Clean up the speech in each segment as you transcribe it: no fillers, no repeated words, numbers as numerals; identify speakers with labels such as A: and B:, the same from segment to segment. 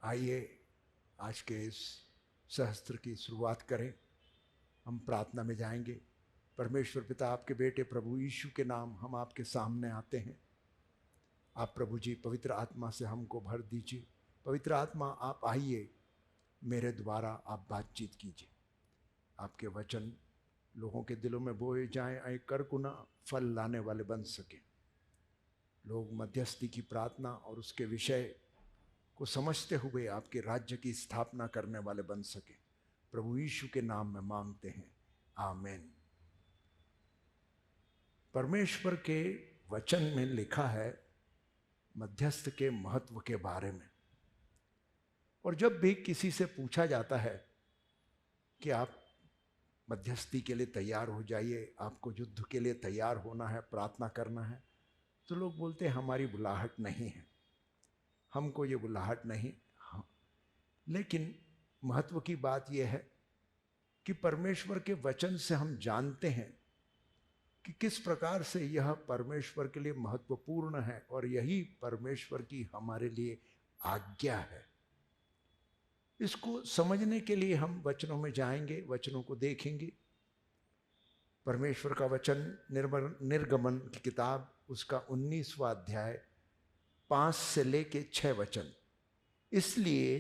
A: आइए आज के इस सहस्त्र की शुरुआत करें। हम प्रार्थना में जाएंगे। परमेश्वर पिता, आपके बेटे प्रभु यीशु के नाम हम आपके सामने आते हैं। आप प्रभु जी पवित्र आत्मा से हमको भर दीजिए। पवित्र आत्मा आप आइए, मेरे द्वारा आप बातचीत कीजिए। आपके वचन लोगों के दिलों में बोए जाएं, आए करकुना फल लाने वाले बन सकें। लोग मध्यस्थी की प्रार्थना और उसके विषय को समझते हुए आपके राज्य की स्थापना करने वाले बन सके। प्रभु यीशु के नाम में मांगते हैं, आमीन। परमेश्वर के वचन में लिखा है मध्यस्थ के महत्व के बारे में। और जब भी किसी से पूछा जाता है कि आप मध्यस्थी के लिए तैयार हो जाइए, आपको युद्ध के लिए तैयार होना है, प्रार्थना करना है, तो लोग बोलते हैं हमारी बुलाहट नहीं है, हमको ये बुलाहट नहीं। हाँ, लेकिन महत्व की बात यह है कि परमेश्वर के वचन से हम जानते हैं कि किस प्रकार से यह परमेश्वर के लिए महत्वपूर्ण है और यही परमेश्वर की हमारे लिए आज्ञा है। इसको समझने के लिए हम वचनों में जाएंगे, वचनों को देखेंगे। परमेश्वर का वचन निर्गमन की किताब, उसका 19वां अध्याय 5 से लेके 6 वचन। इसलिए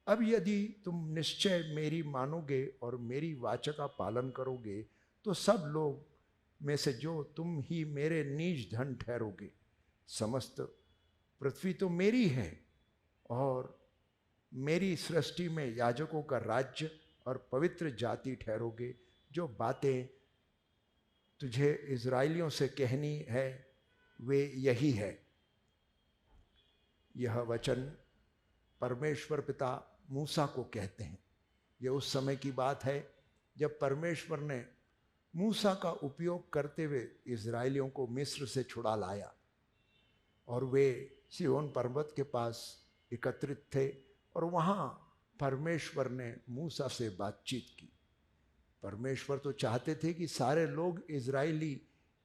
A: अब यदि तुम निश्चय मेरी मानोगे और मेरी वाचा का पालन करोगे, तो सब लोग में से जो तुम ही मेरे निज धन ठहरोगे। समस्त पृथ्वी तो मेरी है और मेरी सृष्टि में याजकों का राज्य और पवित्र जाति ठहरोगे। जो बातें तुझे इज़राइलियों से कहनी है वे यही है। यह वचन परमेश्वर पिता मूसा को कहते हैं। यह उस समय की बात है जब परमेश्वर ने मूसा का उपयोग करते हुए इज़राइलियों को मिस्र से छुड़ा लाया और वे सिय्योन पर्वत के पास एकत्रित थे और वहाँ परमेश्वर ने मूसा से बातचीत की। परमेश्वर तो चाहते थे कि सारे लोग इज़राइली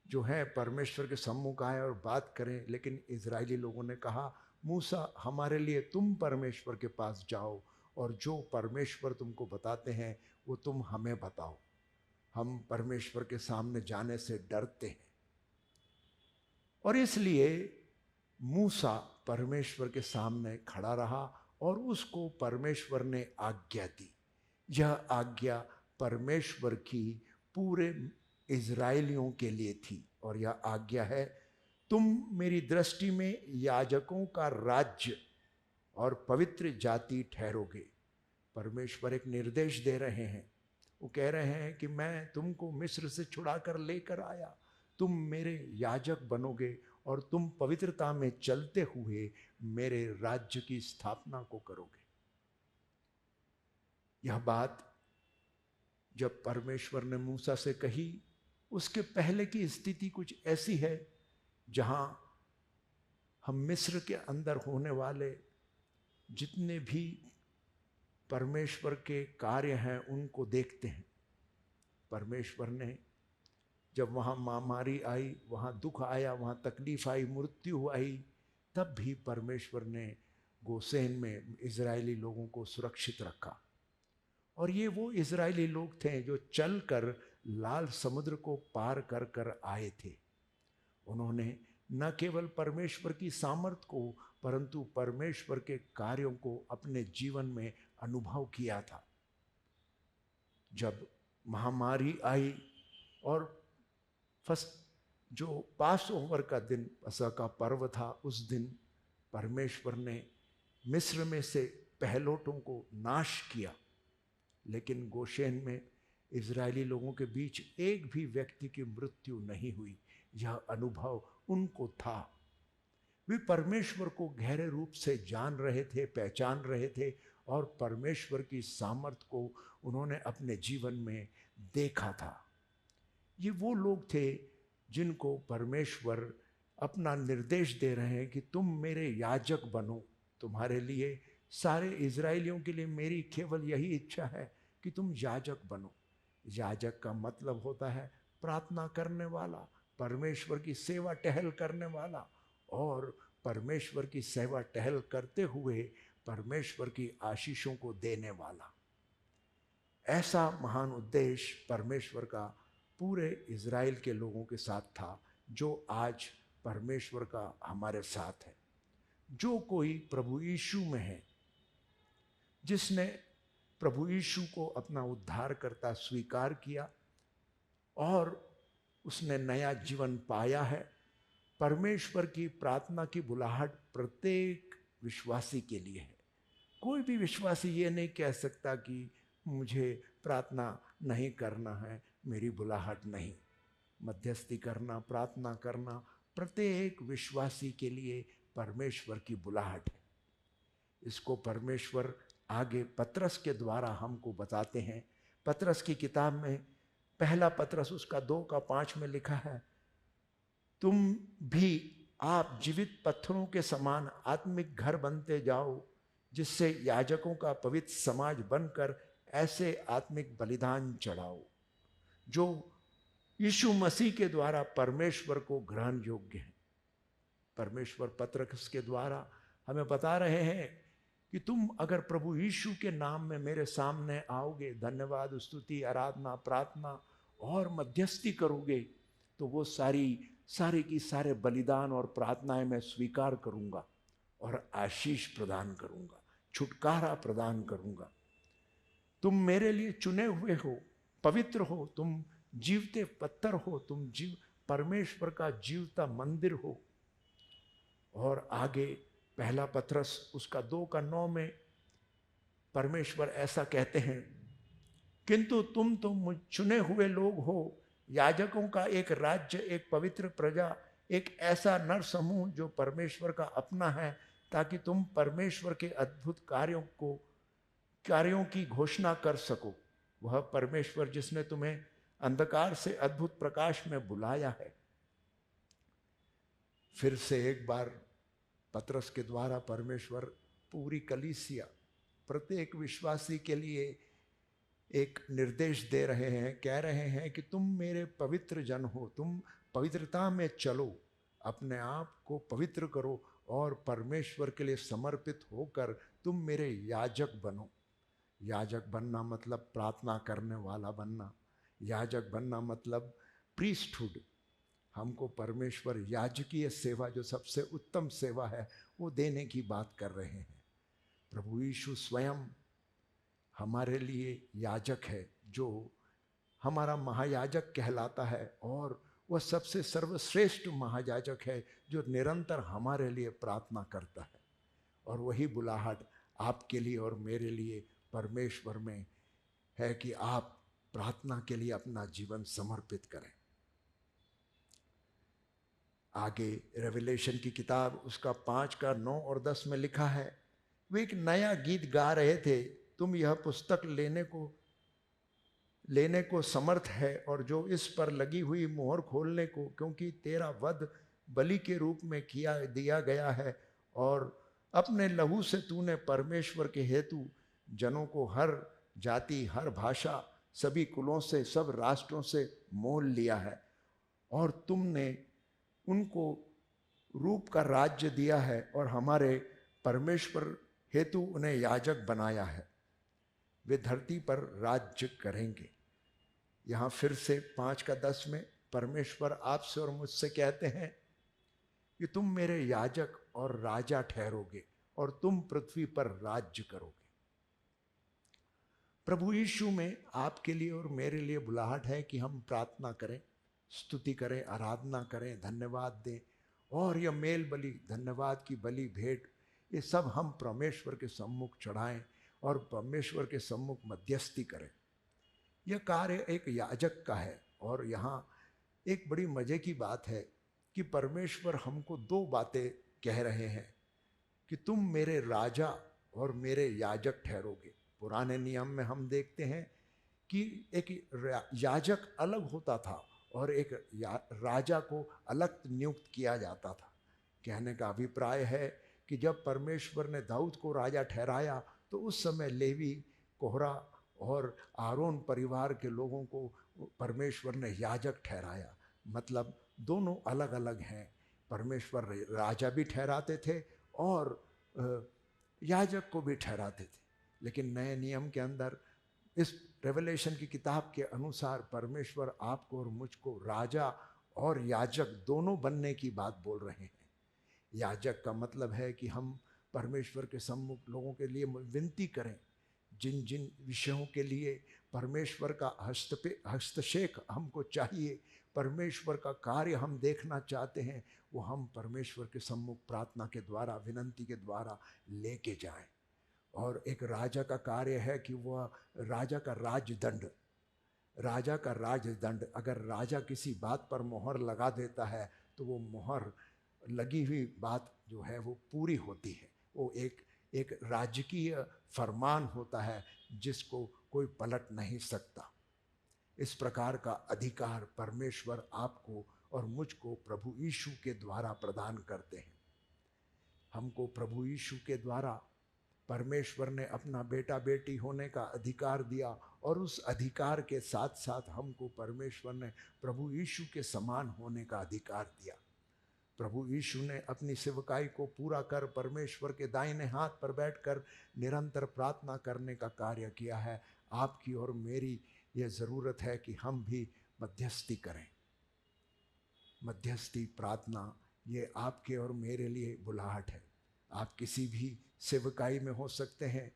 A: जो हैं परमेश्वर के सम्मुख आए और बात करें, लेकिन इज़राइली लोगों ने कहा मूसा हमारे लिए तुम परमेश्वर के पास जाओ और जो परमेश्वर तुमको बताते हैं वो तुम हमें बताओ। हम परमेश्वर के सामने जाने से डरते हैं और इसलिए मूसा परमेश्वर के सामने खड़ा रहा और उसको परमेश्वर ने आज्ञा दी। यह आज्ञा परमेश्वर की पूरे इज़राइलियों के लिए थी और यह आज्ञा है, तुम मेरी दृष्टि में याजकों का राज्य और पवित्र जाति ठहरोगे। परमेश्वर एक निर्देश दे रहे हैं। वो कह रहे हैं कि मैं तुमको मिस्र से छुड़ाकर लेकर आया, तुम मेरे याजक बनोगे और तुम पवित्रता में चलते हुए मेरे राज्य की स्थापना को करोगे। यह बात जब परमेश्वर ने मूसा से कही, उसके पहले की स्थिति कुछ ऐसी है जहां हम मिस्र के अंदर होने वाले जितने भी परमेश्वर के कार्य हैं उनको देखते हैं। परमेश्वर ने जब वहाँ महामारी आई, वहाँ दुख आया, वहाँ तकलीफ आई, मृत्यु आई, तब भी परमेश्वर ने गोसेन में इज़राइली लोगों को सुरक्षित रखा। और ये वो इज़राइली लोग थे जो चलकर लाल समुद्र को पार कर कर आए थे। उन्होंने न केवल परमेश्वर की सामर्थ को परंतु परमेश्वर के कार्यों को अपने जीवन में अनुभव किया था। जब महामारी आई और जो पास ओवर का दिन, पसह का पर्व था, उस दिन परमेश्वर ने मिस्र में से पहलोटों को नाश किया, लेकिन गोशेन में इज़राइली लोगों के बीच एक भी व्यक्ति की मृत्यु नहीं हुई। यह अनुभव उनको था। वे परमेश्वर को गहरे रूप से जान रहे थे, पहचान रहे थे और परमेश्वर की सामर्थ को उन्होंने अपने जीवन में देखा था। ये वो लोग थे जिनको परमेश्वर अपना निर्देश दे रहे हैं कि तुम मेरे याजक बनो। तुम्हारे लिए, सारे इज़राइलियों के लिए मेरी केवल यही इच्छा है कि तुम याजक बनो। याजक का मतलब होता है प्रार्थना करने वाला, परमेश्वर की सेवा टहल करने वाला, और परमेश्वर की सेवा टहल करते हुए परमेश्वर की आशीषों को देने वाला। ऐसा महान उद्देश्य परमेश्वर का पूरे इज़राइल के लोगों के साथ था, जो आज परमेश्वर का हमारे साथ है। जो कोई प्रभु यीशु में है, जिसने प्रभु यीशु को अपना उद्धारकर्ता स्वीकार किया और उसने नया जीवन पाया है, परमेश्वर की प्रार्थना की बुलाहट प्रत्येक विश्वासी के लिए है। कोई भी विश्वासी ये नहीं कह सकता कि मुझे प्रार्थना नहीं करना है, मेरी बुलाहट नहीं। मध्यस्थी करना, प्रार्थना करना प्रत्येक विश्वासी के लिए परमेश्वर की बुलाहट है। इसको परमेश्वर आगे पतरस के द्वारा हमको बताते हैं। पतरस की किताब में पहला पतरस उसका 2:5 में लिखा है, तुम भी आप जीवित पत्थरों के समान आत्मिक घर बनते जाओ, जिससे याजकों का पवित्र समाज बनकर ऐसे आत्मिक बलिदान चढ़ाओ जो यीशु मसीह के द्वारा परमेश्वर को ग्रहण योग्य है। परमेश्वर पतरस के द्वारा हमें बता रहे हैं कि तुम अगर प्रभु यीशु के नाम में मेरे सामने आओगे, धन्यवाद, स्तुति, आराधना, प्रार्थना और मध्यस्थी करोगे, तो वो सारे की सारे बलिदान और प्रार्थनाएं मैं स्वीकार करूंगा और आशीष प्रदान करूंगा, छुटकारा प्रदान करूंगा। तुम मेरे लिए चुने हुए हो, पवित्र हो, तुम जीवते पत्थर हो, तुम परमेश्वर का जीवता मंदिर हो। और आगे पहला पतरस उसका 2:9 में परमेश्वर ऐसा कहते हैं, किंतु तुम तो मुझ चुने हुए लोग हो, याजकों का एक राज्य, एक पवित्र प्रजा, एक ऐसा नर समूह जो परमेश्वर का अपना है, ताकि तुम परमेश्वर के अद्भुत कार्यों की घोषणा कर सको। वह परमेश्वर जिसने तुम्हें अंधकार से अद्भुत प्रकाश में बुलाया है। फिर से एक बार पतरस के द्वारा परमेश्वर पूरी कलीसिया, प्रत्येक विश्वासी के लिए एक निर्देश दे रहे हैं, कह रहे हैं कि तुम मेरे पवित्र जन हो, तुम पवित्रता में चलो, अपने आप को पवित्र करो और परमेश्वर के लिए समर्पित होकर तुम मेरे याजक बनो। याजक बनना मतलब प्रार्थना करने वाला बनना। याजक बनना मतलब प्रीस्टहुड। हमको परमेश्वर याजकीय सेवा, जो सबसे उत्तम सेवा है, वो देने की बात कर रहे हैं। प्रभु यीशु स्वयं हमारे लिए याजक है, जो हमारा महायाजक कहलाता है, और वह सबसे सर्वश्रेष्ठ महायाजक है जो निरंतर हमारे लिए प्रार्थना करता है। और वही बुलाहट आपके लिए और मेरे लिए परमेश्वर में है कि आप प्रार्थना के लिए अपना जीवन समर्पित करें। आगे रेवलेशन की किताब उसका 5:9 और 10 में लिखा है, वे एक नया गीत गा रहे थे, तुम यह पुस्तक लेने को समर्थ है और जो इस पर लगी हुई मोहर खोलने को, क्योंकि तेरा वध बलि के रूप में दिया गया है और अपने लहू से तूने परमेश्वर के हेतु जनों को हर जाति, हर भाषा, सभी कुलों से, सब राष्ट्रों से मोल लिया है, और तुमने उनको रूप का राज्य दिया है और हमारे परमेश्वर हेतु उन्हें याजक बनाया है। वे धरती पर राज्य करेंगे। यहाँ फिर से 5:10 में परमेश्वर आपसे और मुझसे कहते हैं कि तुम मेरे याजक और राजा ठहरोगे और तुम पृथ्वी पर राज्य करोगे। प्रभु यीशु में आपके लिए और मेरे लिए बुलाहट है कि हम प्रार्थना करें, स्तुति करें, आराधना करें, धन्यवाद दें, और यह मेल बलि, धन्यवाद की बलि, भेंट, ये सब हम परमेश्वर के सम्मुख चढ़ाएं और परमेश्वर के सम्मुख मध्यस्थी करें। यह कार्य एक याजक का है। और यहाँ एक बड़ी मजे की बात है कि परमेश्वर हमको 2 बातें कह रहे हैं कि तुम मेरे राजा और मेरे याजक ठहरोगे। पुराने नियम में हम देखते हैं कि एक याजक अलग होता था और एक राजा को अलग नियुक्त किया जाता था। कहने का अभिप्राय है कि जब परमेश्वर ने दाऊद को राजा ठहराया तो उस समय लेवी, कोहरा और आरोन परिवार के लोगों को परमेश्वर ने याजक ठहराया। मतलब दोनों अलग अलग हैं। परमेश्वर राजा भी ठहराते थे और याजक को भी ठहराते थे। लेकिन नए नियम के अंदर इस रेवलेशन की किताब के अनुसार परमेश्वर आपको और मुझको राजा और याजक दोनों बनने की बात बोल रहे हैं। याजक का मतलब है कि हम परमेश्वर के सम्मुख लोगों के लिए विनती करें, जिन जिन विषयों के लिए परमेश्वर का हस्तक्षेप हमको चाहिए, परमेश्वर का कार्य हम देखना चाहते हैं, वो हम परमेश्वर के सम्मुख प्रार्थना के द्वारा, विनंती के द्वारा लेके जाएं। और एक राजा का कार्य है कि वह राजा का राजदंड, अगर राजा किसी बात पर मोहर लगा देता है तो वो मोहर लगी हुई बात जो है वो पूरी होती है। वो एक राजकीय फरमान होता है जिसको कोई पलट नहीं सकता। इस प्रकार का अधिकार परमेश्वर आपको और मुझको प्रभु यीशु के द्वारा प्रदान करते हैं। हमको प्रभु यीशु के द्वारा परमेश्वर ने अपना बेटा बेटी होने का अधिकार दिया, और उस अधिकार के साथ साथ हमको परमेश्वर ने प्रभु यीशु के समान होने का अधिकार दिया। प्रभु यीशु ने अपनी सेवकाई को पूरा कर परमेश्वर के दाहिने हाथ पर बैठकर निरंतर प्रार्थना करने का कार्य किया है। आपकी और मेरी ये ज़रूरत है कि हम भी मध्यस्थी करें। मध्यस्थी प्रार्थना ये आपके और मेरे लिए बुलाहट है। आप किसी भी सेवकाई में हो सकते हैं,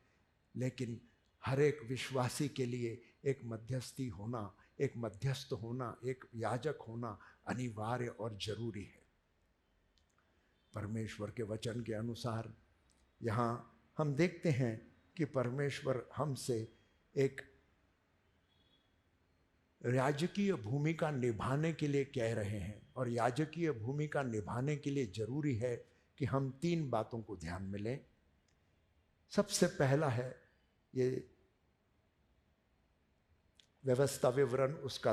A: लेकिन हर एक विश्वासी के लिए एक मध्यस्थी होना, एक मध्यस्थ होना, एक याजक होना अनिवार्य और जरूरी है। परमेश्वर के वचन के अनुसार यहाँ हम देखते हैं कि परमेश्वर हमसे एक याजकीय भूमिका निभाने के लिए कह रहे हैं, और याजकीय भूमिका निभाने के लिए जरूरी है कि हम 3 बातों को ध्यान में लें। सबसे पहला है ये व्यवस्था विवरण, उसका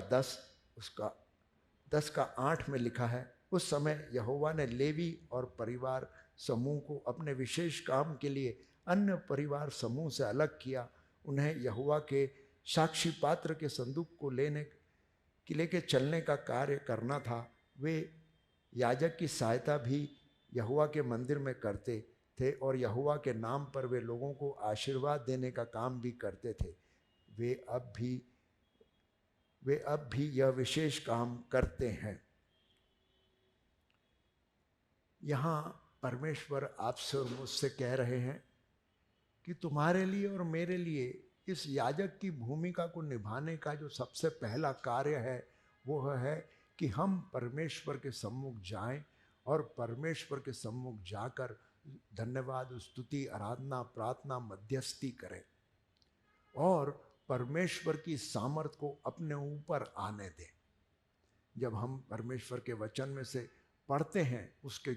A: 10 का 8 में लिखा है, उस समय यहोवा ने लेवी और परिवार समूह को अपने विशेष काम के लिए अन्य परिवार समूह से अलग किया। उन्हें यहोवा के साक्षी पात्र के संदूक को लेके चलने का कार्य करना था। वे याजक की सहायता भी यहोवा के मंदिर में करते थे, और यहोवा के नाम पर वे लोगों को आशीर्वाद देने का काम भी करते थे। वे अब भी यह विशेष काम करते हैं। यहाँ परमेश्वर आपसे और मुझसे कह रहे हैं कि तुम्हारे लिए और मेरे लिए इस याजक की भूमिका को निभाने का जो सबसे पहला कार्य है वो है कि हम परमेश्वर के सम्मुख जाएं, और परमेश्वर के सम्मुख जाकर धन्यवाद, स्तुति, आराधना, प्रार्थना, मध्यस्थी करें, और परमेश्वर की सामर्थ को अपने ऊपर आने दें। जब हम परमेश्वर के वचन में से पढ़ते हैं, उसके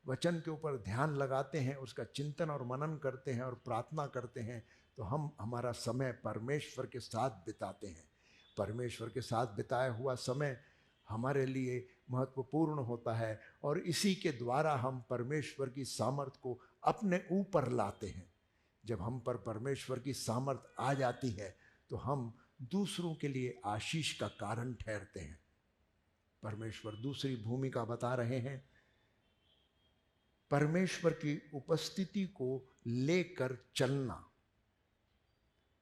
A: वचन के ऊपर ध्यान लगाते हैं, उसका चिंतन और मनन करते हैं और प्रार्थना करते हैं, तो हम हमारा समय परमेश्वर के साथ बिताते हैं। परमेश्वर के साथ बिताया हुआ समय हमारे लिए महत्वपूर्ण होता है, और इसी के द्वारा हम परमेश्वर की सामर्थ को अपने ऊपर लाते हैं। जब हम पर परमेश्वर की सामर्थ आ जाती है तो हम दूसरों के लिए आशीष का कारण ठहरते हैं। परमेश्वर दूसरी भूमिका बता रहे हैं, परमेश्वर की उपस्थिति को लेकर चलना,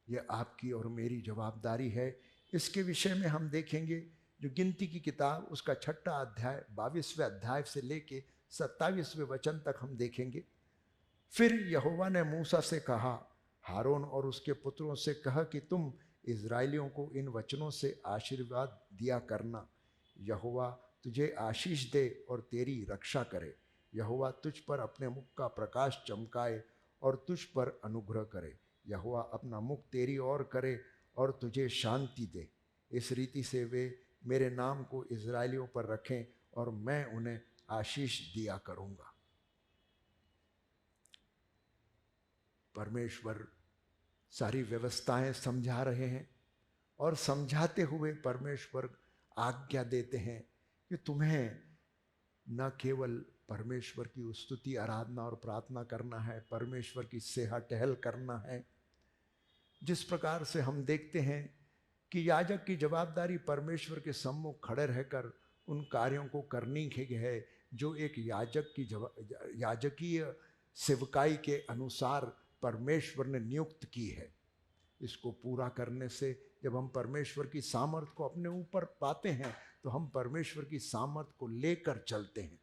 A: यह आपकी और मेरी जवाबदारी है। इसके विषय में हम देखेंगे जो गिनती की किताब, उसका 6वां अध्याय 22वें अध्याय से लेके 27वें वचन तक हम देखेंगे। फिर यहोवा ने मूसा से कहा, हारून और उसके पुत्रों से कह कि तुम इज़राइलियों को इन वचनों से आशीर्वाद दिया करना। यहोवा तुझे आशीष दे और तेरी रक्षा करे। यहोवा तुझ पर अपने मुख का प्रकाश चमकाए और तुझ पर अनुग्रह करे। यहोवा अपना मुख तेरी ओर करे और तुझे शांति दे। इस रीति से वे मेरे नाम को इज़राइलियों पर रखें और मैं उन्हें आशीष दिया करूँगा। परमेश्वर सारी व्यवस्थाएं समझा रहे हैं, और समझाते हुए परमेश्वर आज्ञा देते हैं कि तुम्हें न केवल परमेश्वर की स्तुति, आराधना और प्रार्थना करना है, परमेश्वर की सेवा टहल करना है। जिस प्रकार से हम देखते हैं कि याजक की जवाबदारी परमेश्वर के सम्मुख खड़े रहकर उन कार्यों को करनी है जो एक याजक की याजकीय सेवकाई के अनुसार परमेश्वर ने नियुक्त की है। इसको पूरा करने से जब हम परमेश्वर की सामर्थ को अपने ऊपर पाते हैं तो हम परमेश्वर की सामर्थ को लेकर चलते हैं।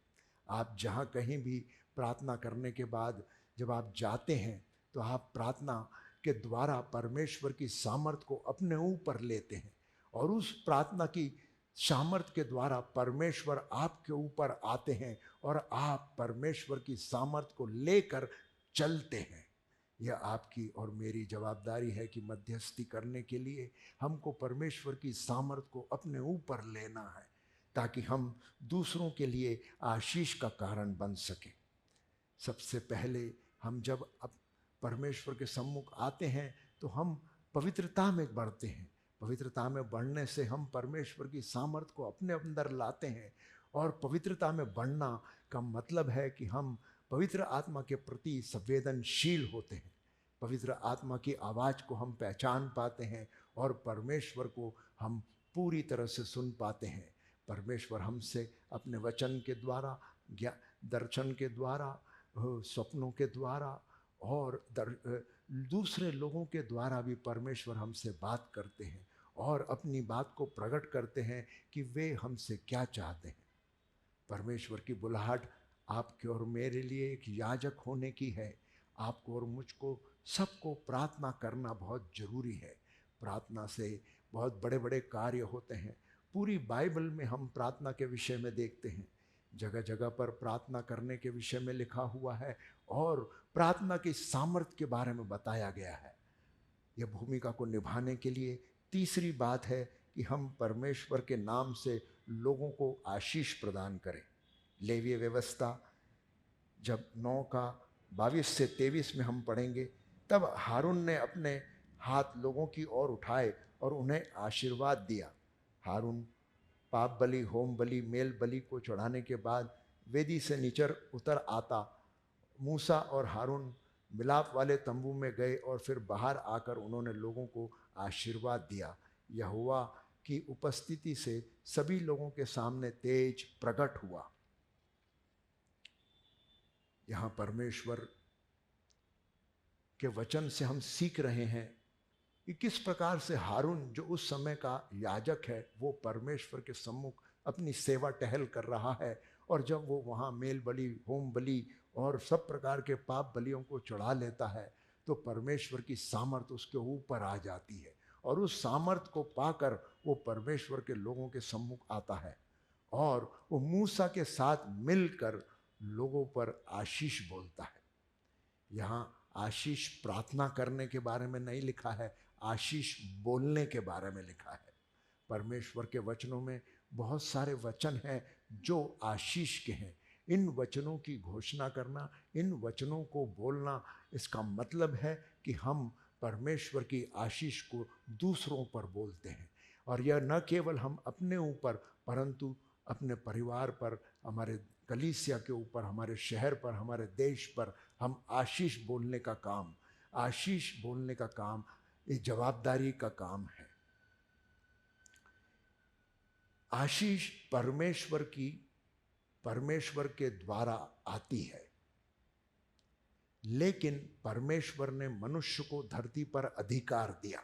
A: आप जहाँ कहीं भी प्रार्थना करने के बाद जब आप जाते हैं तो आप प्रार्थना के द्वारा परमेश्वर की सामर्थ को अपने ऊपर लेते हैं और उस प्रार्थना की सामर्थ के द्वारा परमेश्वर आपके ऊपर आते हैं और आप परमेश्वर की सामर्थ को लेकर चलते हैं। यह आपकी और मेरी जवाबदारी है कि मध्यस्थी करने के लिए हमको परमेश्वर की सामर्थ को अपने ऊपर लेना है ताकि हम दूसरों के लिए आशीष का कारण बन सकें। सबसे पहले हम जब अब परमेश्वर के सम्मुख आते हैं तो हम पवित्रता में बढ़ते हैं। पवित्रता में बढ़ने से हम परमेश्वर की सामर्थ को अपने अंदर लाते हैं और पवित्रता में बढ़ना का मतलब है कि हम पवित्र आत्मा के प्रति संवेदनशील होते हैं। पवित्र आत्मा की आवाज़ को हम पहचान पाते हैं और परमेश्वर को हम पूरी तरह से सुन पाते हैं। परमेश्वर हमसे अपने वचन के द्वारा, दर्शन के द्वारा, स्वप्नों के द्वारा और दूसरे लोगों के द्वारा भी परमेश्वर हमसे बात करते हैं और अपनी बात को प्रकट करते हैं कि वे हमसे क्या चाहते हैं। परमेश्वर की बुलाहट आपके और मेरे लिए एक याजक होने की है। आपको और मुझको सबको प्रार्थना करना बहुत ज़रूरी है। प्रार्थना से बहुत बड़े बड़े कार्य होते हैं। पूरी बाइबल में हम प्रार्थना के विषय में देखते हैं, जगह जगह पर प्रार्थना करने के विषय में लिखा हुआ है और प्रार्थना की सामर्थ्य के बारे में बताया गया है। यह भूमिका को निभाने के लिए तीसरी बात है कि हम परमेश्वर के नाम से लोगों को आशीष प्रदान करें। लेवीय व्यवस्था जब 9 का 22 से 23 में हम पढ़ेंगे, तब हारून ने अपने हाथ लोगों की ओर उठाए और उन्हें आशीर्वाद दिया। हारून पाप बलि, होम बलि, मेल बलि को चढ़ाने के बाद वेदी से नीचे उतर आता। मूसा और हारून मिलाप वाले तंबू में गए और फिर बाहर आकर उन्होंने लोगों को आशीर्वाद दिया। यहोवा की उपस्थिति से सभी लोगों के सामने तेज प्रकट हुआ। यहाँ परमेश्वर के वचन से हम सीख रहे हैं कि किस प्रकार से हारून, जो उस समय का याजक है, वो परमेश्वर के सम्मुख अपनी सेवा टहल कर रहा है और जब वो वहाँ मेल बलि, होम बलि और सब प्रकार के पाप बलियों को चढ़ा लेता है तो परमेश्वर की सामर्थ उसके ऊपर आ जाती है और उस सामर्थ को पाकर वो परमेश्वर के लोगों के सम्मुख आता है और वो मूसा के साथ मिलकर लोगों पर आशीष बोलता है। यहाँ आशीष प्रार्थना करने के बारे में नहीं लिखा है, आशीष बोलने के बारे में लिखा है। परमेश्वर के वचनों में बहुत सारे वचन हैं जो आशीष के हैं। इन वचनों की घोषणा करना, इन वचनों को बोलना, इसका मतलब है कि हम परमेश्वर की आशीष को दूसरों पर बोलते हैं और यह न केवल हम अपने ऊपर परंतु अपने परिवार पर, हमारे कलीसिया के ऊपर, हमारे शहर पर, हमारे देश पर हम आशीष बोलने का काम, आशीष बोलने का काम ये जवाबदारी का काम है। आशीष परमेश्वर के द्वारा आती है, लेकिन परमेश्वर ने मनुष्य को धरती पर अधिकार दिया।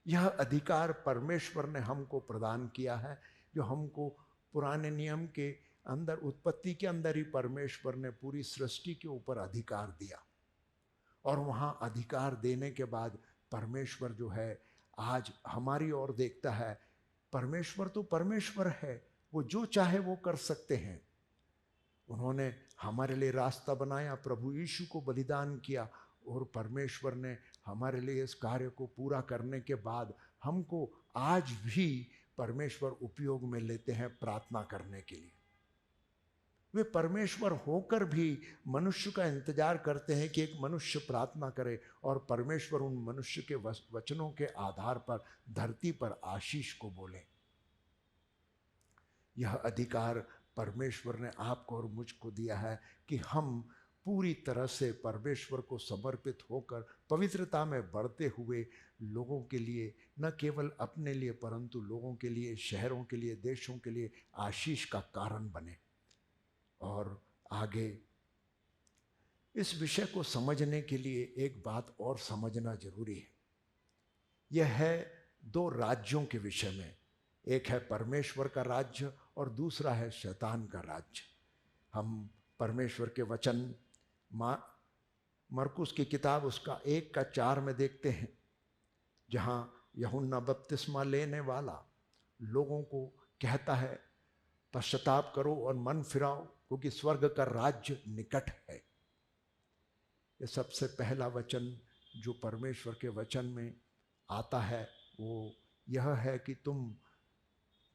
A: यह अधिकार परमेश्वर ने हमको प्रदान किया है, जो हमको पुराने नियम के अंदर, उत्पत्ति के अंदर ही परमेश्वर ने पूरी सृष्टि के ऊपर अधिकार दिया और वहाँ अधिकार देने के बाद परमेश्वर जो है आज हमारी ओर देखता है। परमेश्वर तो परमेश्वर है, वो जो चाहे वो कर सकते हैं। उन्होंने हमारे लिए रास्ता बनाया, प्रभु यीशु को बलिदान किया और परमेश्वर ने हमारे लिए इस कार्य को पूरा करने के बाद हमको आज भी परमेश्वर उपयोग में लेते हैं प्रार्थना करने के लिए। वे परमेश्वर होकर भी मनुष्य का इंतजार करते हैं कि एक मनुष्य प्रार्थना करे और परमेश्वर उन मनुष्य के वचनों के आधार पर धरती पर आशीष को बोले। यह अधिकार परमेश्वर ने आपको और मुझको दिया है कि हम पूरी तरह से परमेश्वर को समर्पित होकर पवित्रता में बढ़ते हुए लोगों के लिए, न केवल अपने लिए परंतु लोगों के लिए, शहरों के लिए, देशों के लिए आशीष का कारण बने। और आगे इस विषय को समझने के लिए एक बात और समझना जरूरी है। यह है दो राज्यों के विषय में, एक है परमेश्वर का राज्य और दूसरा है शैतान का राज्य। हम परमेश्वर के वचन मरकुस की किताब उसका 1:4 में देखते हैं, जहाँ यूहन्ना बपतिस्मा लेने वाला लोगों को कहता है पश्चाताप करो और मन फिराओ क्योंकि स्वर्ग का राज्य निकट है। ये सबसे पहला वचन जो परमेश्वर के वचन में आता है वो यह है कि तुम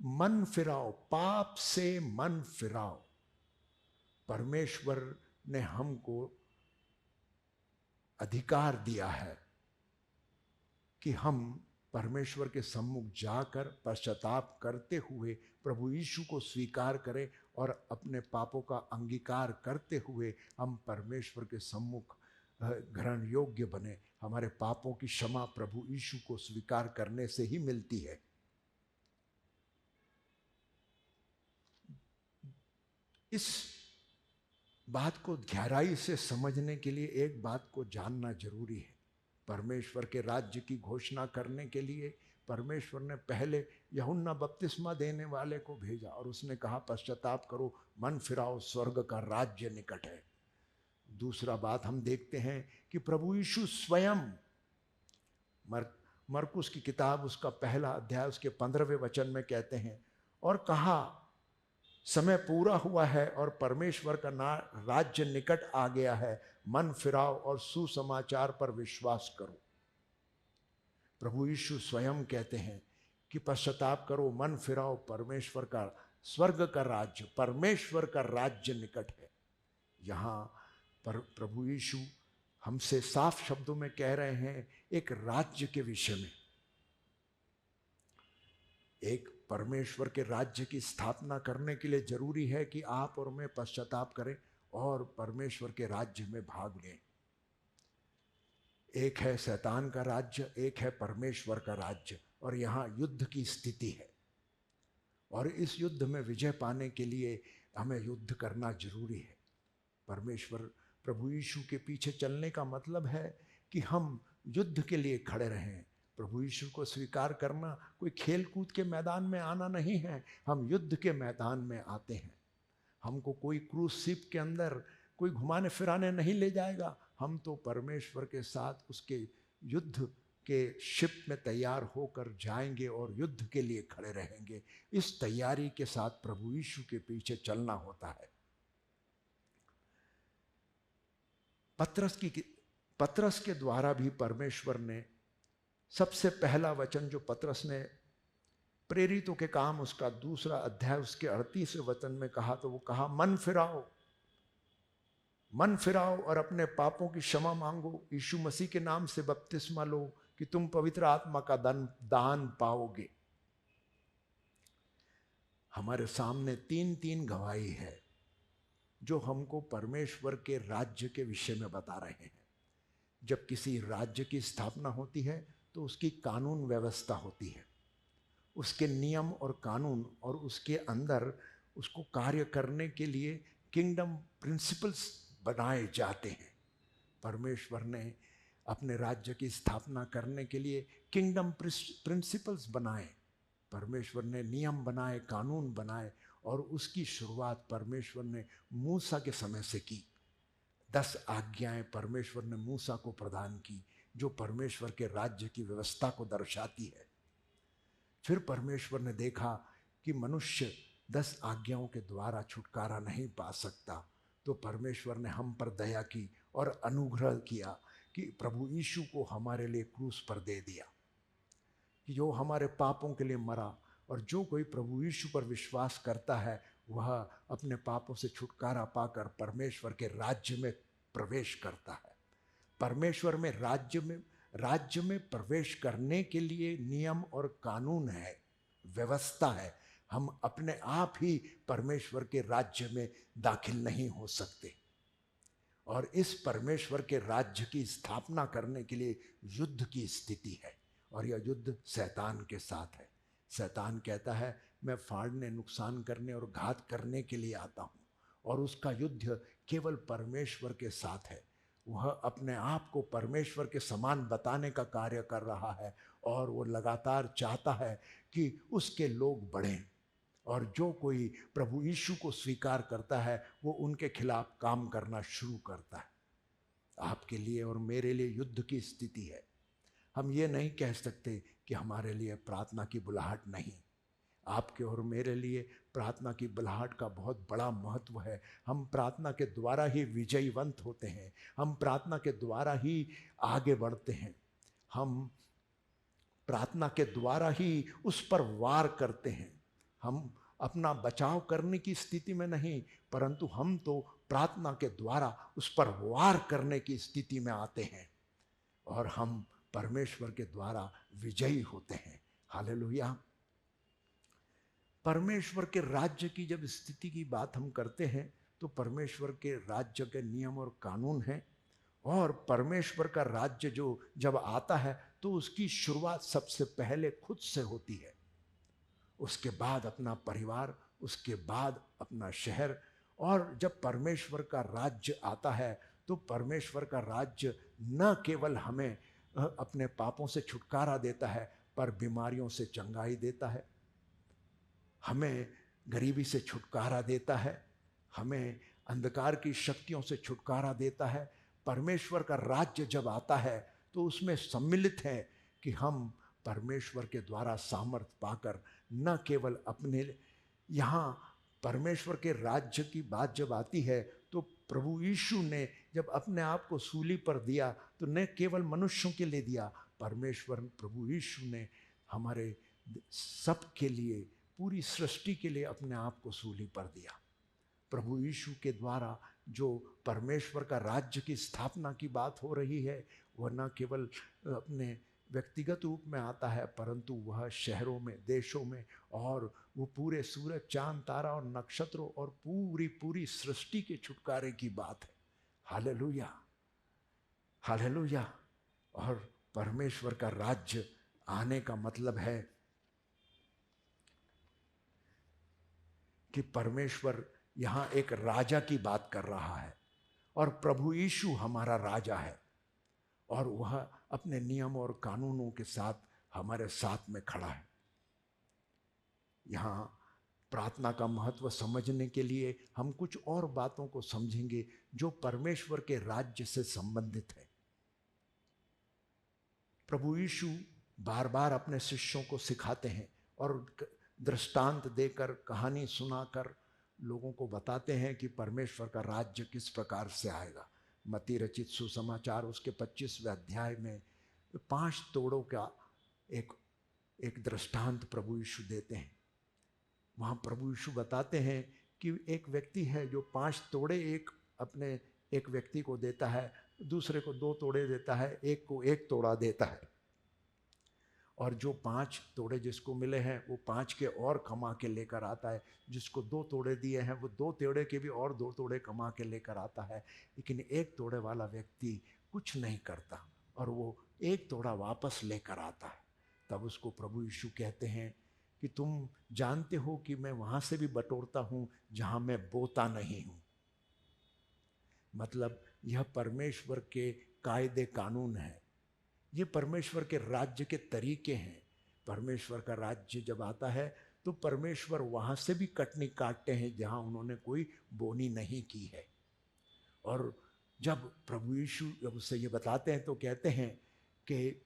A: मन फिराओ, पाप से मन फिराओ। परमेश्वर ने हमको अधिकार दिया है कि हम परमेश्वर के सम्मुख जाकर पश्चाताप करते हुए प्रभु यीशु को स्वीकार करें और अपने पापों का अंगीकार करते हुए हम परमेश्वर के सम्मुख ग्रहण योग्य बने। हमारे पापों की क्षमा प्रभु यीशु को स्वीकार करने से ही मिलती है। इस बात को गहराई से समझने के लिए एक बात को जानना जरूरी है। परमेश्वर के राज्य की घोषणा करने के लिए परमेश्वर ने पहले यूहन्ना बपतिस्मा देने वाले को भेजा और उसने कहा पश्चाताप करो, मन फिराओ, स्वर्ग का राज्य निकट है। दूसरा बात हम देखते हैं कि प्रभु यीशु स्वयं मरकुस की किताब उसका 1 अध्याय उसके 15वें वचन में कहते हैं, और कहा समय पूरा हुआ है और परमेश्वर का राज्य निकट आ गया है, मन फिराओ और सुसमाचार पर विश्वास करो। प्रभु यीशु स्वयं कहते हैं कि पश्चाताप करो, मन फिराओ, परमेश्वर का स्वर्ग का राज्य, परमेश्वर का राज्य निकट है। यहाँ पर प्रभु यीशु हमसे साफ शब्दों में कह रहे हैं एक राज्य के विषय में। एक परमेश्वर के राज्य की स्थापना करने के लिए जरूरी है कि आप और मैं पश्चाताप करें और परमेश्वर के राज्य में भाग लें। एक है शैतान का राज्य, एक है परमेश्वर का राज्य, और यहाँ युद्ध की स्थिति है। और इस युद्ध में विजय पाने के लिए हमें युद्ध करना जरूरी है। परमेश्वर प्रभु यीशु के पीछे चलने का मतलब है कि हम युद्ध के लिए खड़े रहें। प्रभु यीशु को स्वीकार करना कोई खेल कूद के मैदान में आना नहीं है, हम युद्ध के मैदान में आते हैं। हमको कोई क्रूज शिप के अंदर कोई घुमाने फिराने नहीं ले जाएगा। हम तो परमेश्वर के साथ उसके युद्ध के शिप में तैयार होकर जाएंगे और युद्ध के लिए खड़े रहेंगे। इस तैयारी के साथ प्रभु यीशु के पीछे चलना होता है। पतरस के द्वारा भी परमेश्वर ने सबसे पहला वचन जो पतरस ने प्रेरितों के काम उसका 2 अध्याय उसके 38वें वचन में कहा, तो वो कहा मन फिराओ, मन फिराओ और अपने पापों की क्षमा मांगो, यीशु मसीह के नाम से बपतिस्मा लो कि तुम पवित्र आत्मा का दान पाओगे। हमारे सामने 3 गवाही है जो हमको परमेश्वर के राज्य के विषय में बता रहे हैं। जब किसी राज्य की स्थापना होती है तो उसकी कानून व्यवस्था होती है, उसके नियम और कानून, और उसके अंदर उसको कार्य करने के लिए किंगडम प्रिंसिपल्स बनाए जाते हैं। परमेश्वर ने अपने राज्य की स्थापना करने के लिए किंगडम प्रिंसिपल्स बनाए, परमेश्वर ने नियम बनाए, कानून बनाए, और उसकी शुरुआत परमेश्वर ने मूसा के समय से की। 10 आज्ञाएं परमेश्वर ने मूसा को प्रदान की जो परमेश्वर के राज्य की व्यवस्था को दर्शाती है। फिर परमेश्वर ने देखा कि मनुष्य 10 आज्ञाओं के द्वारा छुटकारा नहीं पा सकता, तो परमेश्वर ने हम पर दया की और अनुग्रह किया कि प्रभु यीशु को हमारे लिए क्रूस पर दे दिया, कि जो हमारे पापों के लिए मरा, और जो कोई प्रभु यीशु पर विश्वास करता है वह अपने पापों से छुटकारा पाकर परमेश्वर के राज्य में प्रवेश करता है। परमेश्वर में राज्य में प्रवेश करने के लिए नियम और कानून है, व्यवस्था है। हम अपने आप ही परमेश्वर के राज्य में दाखिल नहीं हो सकते। और इस परमेश्वर के राज्य की स्थापना करने के लिए युद्ध की स्थिति है, और यह युद्ध शैतान के साथ है। शैतान कहता है मैं फाड़ने, नुकसान करने और घात करने के लिए आता हूँ, और उसका युद्ध केवल परमेश्वर के साथ है। वह अपने आप को परमेश्वर के समान बताने का कार्य कर रहा है और वो लगातार चाहता है कि उसके लोग बढ़ें। और जो कोई प्रभु यीशु को स्वीकार करता है वो उनके खिलाफ काम करना शुरू करता है। आपके लिए और मेरे लिए युद्ध की स्थिति है। हम ये नहीं कह सकते कि हमारे लिए प्रार्थना की बुलाहट नहीं। आपके और मेरे लिए प्रार्थना की बुलाहट का बहुत बड़ा महत्व है। हम प्रार्थना के द्वारा ही विजयवंत होते हैं, हम प्रार्थना के द्वारा ही आगे बढ़ते हैं, हम प्रार्थना के द्वारा ही उस पर वार करते हैं। हम अपना बचाव करने की स्थिति में नहीं, परंतु हम तो प्रार्थना के द्वारा उस पर वार करने की स्थिति में आते हैं और हम परमेश्वर के द्वारा विजयी होते हैं। हालेलुया। परमेश्वर के राज्य की जब स्थिति की बात हम करते हैं तो परमेश्वर के राज्य के नियम और कानून हैं, और परमेश्वर का राज्य जो जब आता है तो उसकी शुरुआत सबसे पहले खुद से होती है, उसके बाद अपना परिवार, उसके बाद अपना शहर। और जब परमेश्वर का राज्य आता है तो परमेश्वर का राज्य न केवल हमें अपने पापों से छुटकारा देता है, पर बीमारियों से चंगाई देता है, हमें गरीबी से छुटकारा देता है, हमें अंधकार की शक्तियों से छुटकारा देता है। परमेश्वर का राज्य जब आता है तो उसमें सम्मिलित है कि हम परमेश्वर के द्वारा सामर्थ्य पाकर न केवल अपने यहाँ, परमेश्वर के राज्य की बात जब आती है तो प्रभु यीशु ने जब अपने आप को सूली पर दिया तो न केवल मनुष्यों के लिए दिया, परमेश्वर प्रभु यीशु ने हमारे सब के लिए, पूरी सृष्टि के लिए अपने आप को सूली पर दिया। प्रभु यीशु के द्वारा जो परमेश्वर का राज्य की स्थापना की बात हो रही है वह न केवल अपने व्यक्तिगत रूप में आता है, परंतु वह शहरों में, देशों में, और वो पूरे सूरज, चांद, तारा और नक्षत्रों और पूरी सृष्टि के छुटकारे की बात है। Hallelujah, hallelujah. और परमेश्वर का राज्य आने का मतलब है कि परमेश्वर यहाँ एक राजा की बात कर रहा है और प्रभु यीशु हमारा राजा है और वह अपने नियम और कानूनों के साथ हमारे साथ में खड़ा है। यहाँ प्रार्थना का महत्व समझने के लिए हम कुछ और बातों को समझेंगे जो परमेश्वर के राज्य से संबंधित है। प्रभु यीशु बार बार अपने शिष्यों को सिखाते हैं और दृष्टांत देकर, कहानी सुनाकर लोगों को बताते हैं कि परमेश्वर का राज्य किस प्रकार से आएगा। मत्ती रचित सुसमाचार उसके 25वें अध्याय में 5 तोड़ों का एक दृष्टांत प्रभु यीशु देते हैं। वहाँ प्रभु यीशु बताते हैं कि एक व्यक्ति है जो 5 तोड़े एक व्यक्ति को देता है, दूसरे को 2 तोड़े देता है, एक को 1 तोड़ा देता है, और जो 5 तोड़े जिसको मिले हैं वो 5 के और कमा के लेकर आता है। जिसको 2 तोड़े दिए हैं वो 2 तोड़े के भी और 2 तोड़े कमा के लेकर आता है। लेकिन 1 तोड़े वाला व्यक्ति कुछ नहीं करता और वो 1 तोड़ा वापस लेकर आता है। तब उसको प्रभु यीशु कहते हैं कि तुम जानते हो कि मैं वहाँ से भी बटोरता हूँ जहाँ मैं बोता नहीं हूँ। मतलब यह परमेश्वर के कायदे कानून है, ये परमेश्वर के राज्य के तरीके हैं। परमेश्वर का राज्य जब आता है तो परमेश्वर वहाँ से भी कटनी काटते हैं जहाँ उन्होंने कोई बोनी नहीं की है। और जब प्रभु यीशु जब उससे ये बताते हैं तो कहते हैं कि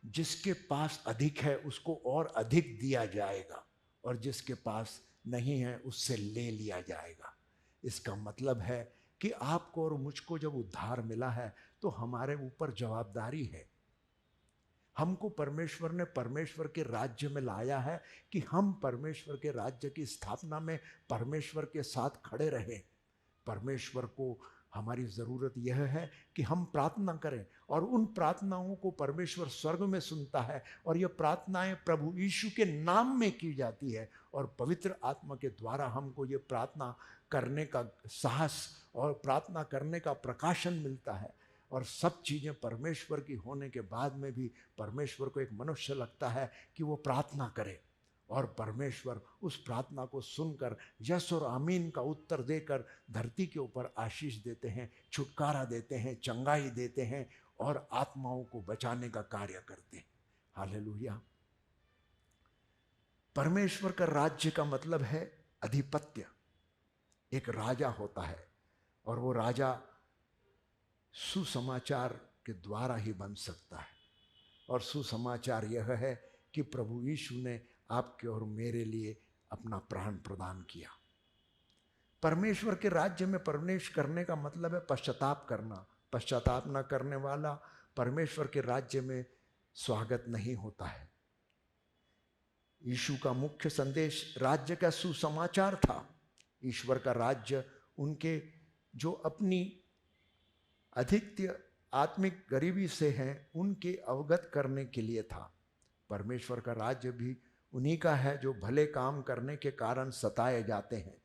A: जिसके पास अधिक है उसको और अधिक दिया जाएगा और जिसके पास नहीं है उससे ले लिया जाएगा। इसका मतलब है कि आपको और मुझको जब उद्धार मिला है तो हमारे ऊपर जवाबदारी है। हमको परमेश्वर ने परमेश्वर के राज्य में लाया है कि हम परमेश्वर के राज्य की स्थापना में परमेश्वर के साथ खड़े रहें। परमेश्वर को हमारी ज़रूरत यह है कि हम प्रार्थना करें और उन प्रार्थनाओं को परमेश्वर स्वर्ग में सुनता है और ये प्रार्थनाएं प्रभु यीशु के नाम में की जाती है और पवित्र आत्मा के द्वारा हमको ये प्रार्थना करने का साहस और प्रार्थना करने का प्रकाशन मिलता है। और सब चीज़ें परमेश्वर की होने के बाद में भी परमेश्वर को एक मनुष्य लगता है कि वो प्रार्थना करे और परमेश्वर उस प्रार्थना को सुनकर यस और आमीन का उत्तर देकर धरती के ऊपर आशीष देते हैं, छुटकारा देते हैं, चंगाई देते हैं और आत्माओं को बचाने का कार्य करते हैं। हालेलुया। परमेश्वर का राज्य का मतलब है अधिपत्य। एक राजा होता है और वो राजा सुसमाचार के द्वारा ही बन सकता है, और सुसमाचार यह है कि प्रभु यीशु ने आपके और मेरे लिए अपना प्राण प्रदान किया। परमेश्वर के राज्य में प्रवेश करने का मतलब है पश्चाताप करना। पश्चाताप न करने वाला परमेश्वर के राज्य में स्वागत नहीं होता है। यीशु का मुख्य संदेश राज्य का सुसमाचार था। ईश्वर का राज्य उनके जो अपनी अधिकतर आत्मिक गरीबी से हैं उनके अवगत करने के लिए था। परमेश्वर का राज्य भी उन्हीं का है जो भले काम करने के कारण सताए जाते हैं।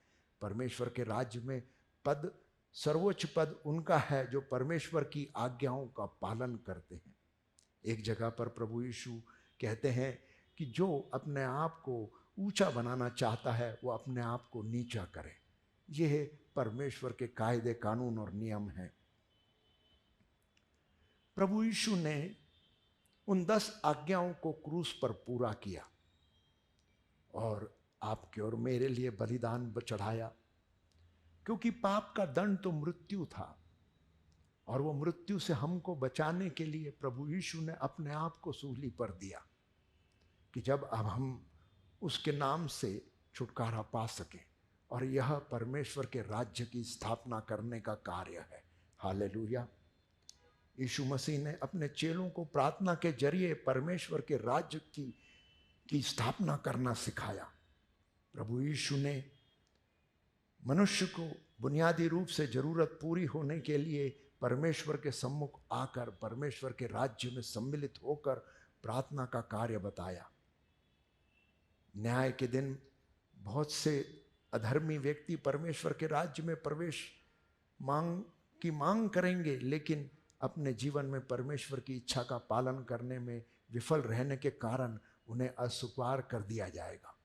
A: परमेश्वर के राज्य में पद, सर्वोच्च पद उनका है जो परमेश्वर की आज्ञाओं का पालन करते हैं। एक जगह पर प्रभु यीशु कहते हैं कि जो अपने आप को ऊंचा बनाना चाहता है वो अपने आप को नीचा करे। यह परमेश्वर के कायदे, कानून और नियम हैं। प्रभु यीशु ने उन 10 आज्ञाओं को क्रूस पर पूरा किया और आपके और मेरे लिए बलिदान चढ़ाया, क्योंकि पाप का दंड तो मृत्यु था और वो मृत्यु से हमको बचाने के लिए प्रभु यीशु ने अपने आप को सूली पर दिया कि जब अब हम उसके नाम से छुटकारा पा सकें। और यह परमेश्वर के राज्य की स्थापना करने का कार्य है। हालेलुया। यीशु मसीह ने अपने चेलों को प्रार्थना के जरिए परमेश्वर के राज्य की स्थापना करना सिखाया। प्रभु यीशु ने मनुष्य को बुनियादी रूप से जरूरत पूरी होने के लिए परमेश्वर के सम्मुख आकर परमेश्वर के राज्य में सम्मिलित होकर प्रार्थना का कार्य बताया। न्याय के दिन बहुत से अधर्मी व्यक्ति परमेश्वर के राज्य में प्रवेश मांग करेंगे, लेकिन अपने जीवन में परमेश्वर की इच्छा का पालन करने में विफल रहने के कारण उन्हें अस्वीकार कर दिया जाएगा।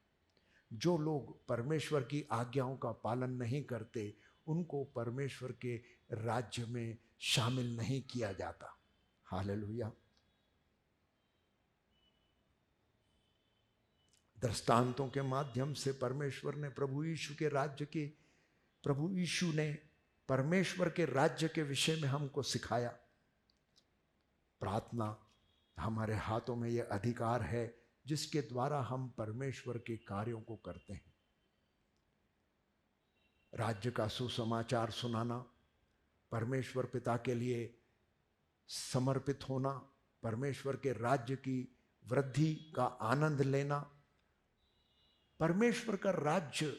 A: जो लोग परमेश्वर की आज्ञाओं का पालन नहीं करते उनको परमेश्वर के राज्य में शामिल नहीं किया जाता। हालेलुया। दृष्टांतों के माध्यम से परमेश्वर ने प्रभु यीशु ने परमेश्वर के राज्य के विषय में हमको सिखाया। प्रार्थना हमारे हाथों में यह अधिकार है जिसके द्वारा हम परमेश्वर के कार्यों को करते हैं। राज्य का सुसमाचार सुनाना, परमेश्वर पिता के लिए समर्पित होना, परमेश्वर के राज्य की वृद्धि का आनंद लेना। परमेश्वर का राज्य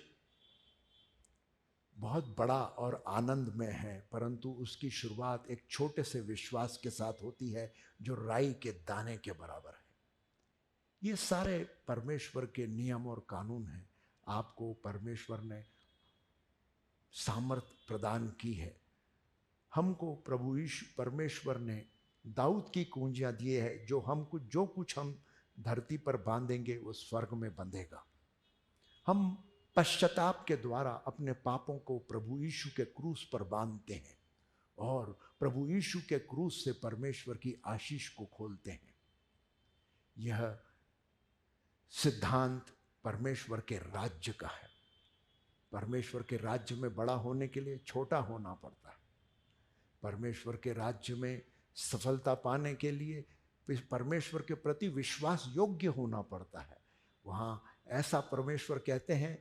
A: बहुत बड़ा और आनंदमय है, परंतु उसकी शुरुआत एक छोटे से विश्वास के साथ होती है जो राई के दाने के बराबर है। ये सारे परमेश्वर के नियम और कानून हैं। आपको परमेश्वर ने सामर्थ प्रदान की है। हमको प्रभु यीशु परमेश्वर ने दाऊद की कुंजियां दिए है, जो कुछ हम धरती पर बांधेंगे वो स्वर्ग में बंधेगा। हम पश्चाताप के द्वारा अपने पापों को प्रभु यीशु के क्रूस पर बांधते हैं और प्रभु यीशु के क्रूस से परमेश्वर की आशीष को खोलते हैं। यह सिद्धांत परमेश्वर के राज्य का है। परमेश्वर के राज्य में बड़ा होने के लिए छोटा होना पड़ता है। परमेश्वर के राज्य में सफलता पाने के लिए परमेश्वर के प्रति विश्वास योग्य होना पड़ता है। वहां ऐसा परमेश्वर कहते हैं,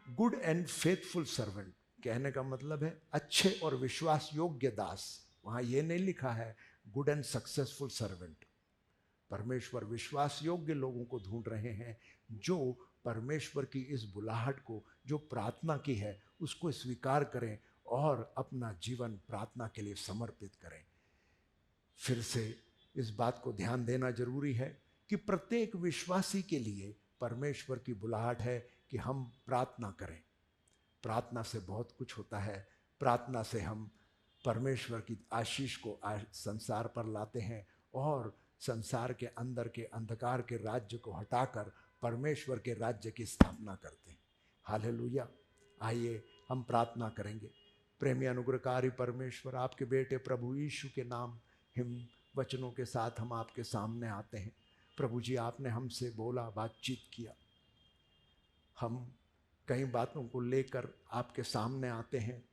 A: गुड एंड फेथफुल सर्वेंट, कहने का मतलब है अच्छे और विश्वास योग्य दास। वहां यह नहीं लिखा है गुड एंड सक्सेसफुल सर्वेंट। परमेश्वर विश्वास योग्य लोगों को ढूंढ रहे हैं जो परमेश्वर की इस बुलाहट को, जो प्रार्थना की है, उसको स्वीकार करें और अपना जीवन प्रार्थना के लिए समर्पित करें। फिर से इस बात को ध्यान देना जरूरी है कि प्रत्येक विश्वासी के लिए परमेश्वर की बुलाहट है कि हम प्रार्थना करें। प्रार्थना से बहुत कुछ होता है। प्रार्थना से हम परमेश्वर की आशीष को संसार पर लाते हैं और संसार के अंदर के अंधकार के राज्य को हटाकर परमेश्वर के राज्य की स्थापना करते हैं। हालेलुया। आइए हम प्रार्थना करेंगे। प्रेमी अनुग्रहकारी परमेश्वर, आपके बेटे प्रभु यीशु के नाम हिम वचनों के साथ हम आपके सामने आते हैं। प्रभु जी, आपने हमसे बोला, बातचीत किया। हम कई बातों को लेकर आपके सामने आते हैं,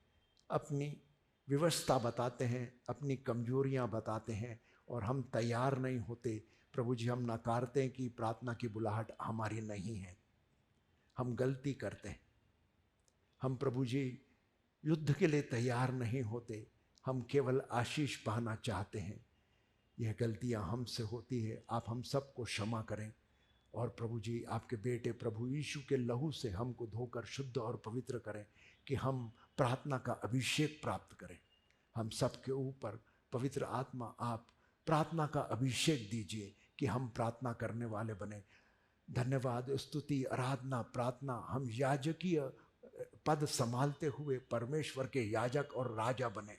A: अपनी व्यवस्था बताते हैं, अपनी कमजोरियां बताते हैं, और हम तैयार नहीं होते। प्रभु जी, हम नकारते हैं कि प्रार्थना की बुलाहट हमारी नहीं है। हम गलती करते हैं। हम प्रभु जी युद्ध के लिए तैयार नहीं होते, हम केवल आशीष पाना चाहते हैं। यह गलतियां हमसे होती है, आप हम सबको क्षमा करें। और प्रभु जी, आपके बेटे प्रभु यीशु के लहू से हमको धोकर शुद्ध और पवित्र करें कि हम प्रार्थना का अभिषेक प्राप्त करें। हम सबके ऊपर पवित्र आत्मा, आप प्रार्थना का अभिषेक दीजिए कि हम प्रार्थना करने वाले बने। धन्यवाद, स्तुति, आराधना, प्रार्थना, हम याजकीय पद संभालते हुए परमेश्वर के याजक और राजा बने।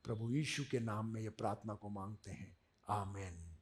A: प्रभु यीशु के नाम में ये प्रार्थना को मांगते हैं, आमीन।